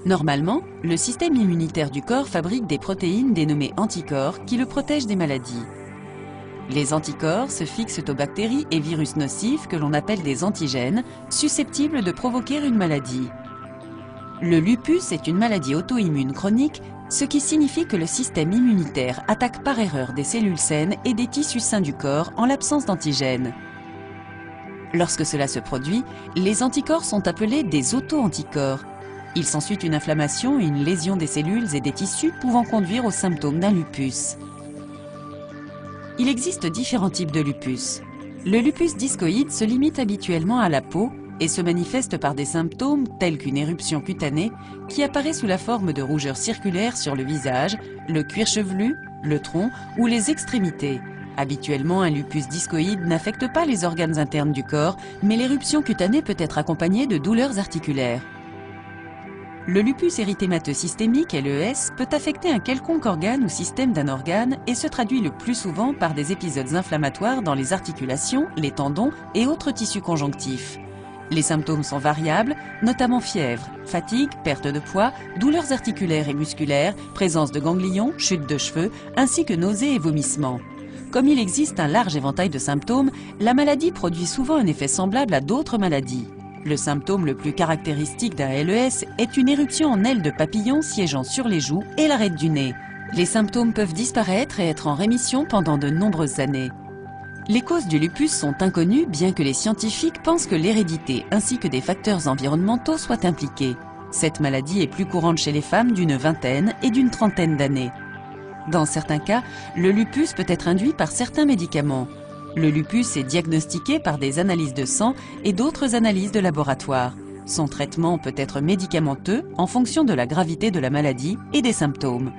Normalement, le système immunitaire du corps fabrique des protéines dénommées anticorps qui le protègent des maladies. Les anticorps se fixent aux bactéries et virus nocifs que l'on appelle des antigènes, susceptibles de provoquer une maladie. Le lupus est une maladie auto-immune chronique, ce qui signifie que le système immunitaire attaque par erreur des cellules saines et des tissus sains du corps en l'absence d'antigènes. Lorsque cela se produit, les anticorps sont appelés des auto-anticorps. Il s'ensuit une inflammation et une lésion des cellules et des tissus pouvant conduire aux symptômes d'un lupus. Il existe différents types de lupus. Le lupus discoïde se limite habituellement à la peau et se manifeste par des symptômes tels qu'une éruption cutanée qui apparaît sous la forme de rougeurs circulaires sur le visage, le cuir chevelu, le tronc ou les extrémités. Habituellement, un lupus discoïde n'affecte pas les organes internes du corps, mais l'éruption cutanée peut être accompagnée de douleurs articulaires. Le lupus érythémateux systémique, LES, peut affecter un quelconque organe ou système d'un organe et se traduit le plus souvent par des épisodes inflammatoires dans les articulations, les tendons et autres tissus conjonctifs. Les symptômes sont variables, notamment fièvre, fatigue, perte de poids, douleurs articulaires et musculaires, présence de ganglions, chute de cheveux, ainsi que nausées et vomissements. Comme il existe un large éventail de symptômes, la maladie produit souvent un effet semblable à d'autres maladies. Le symptôme le plus caractéristique d'un LES est une éruption en ailes de papillon siégeant sur les joues et l'arête du nez. Les symptômes peuvent disparaître et être en rémission pendant de nombreuses années. Les causes du lupus sont inconnues, bien que les scientifiques pensent que l'hérédité ainsi que des facteurs environnementaux soient impliqués. Cette maladie est plus courante chez les femmes d'une vingtaine et d'une trentaine d'années. Dans certains cas, le lupus peut être induit par certains médicaments. Le lupus est diagnostiqué par des analyses de sang et d'autres analyses de laboratoire. Son traitement peut être médicamenteux en fonction de la gravité de la maladie et des symptômes.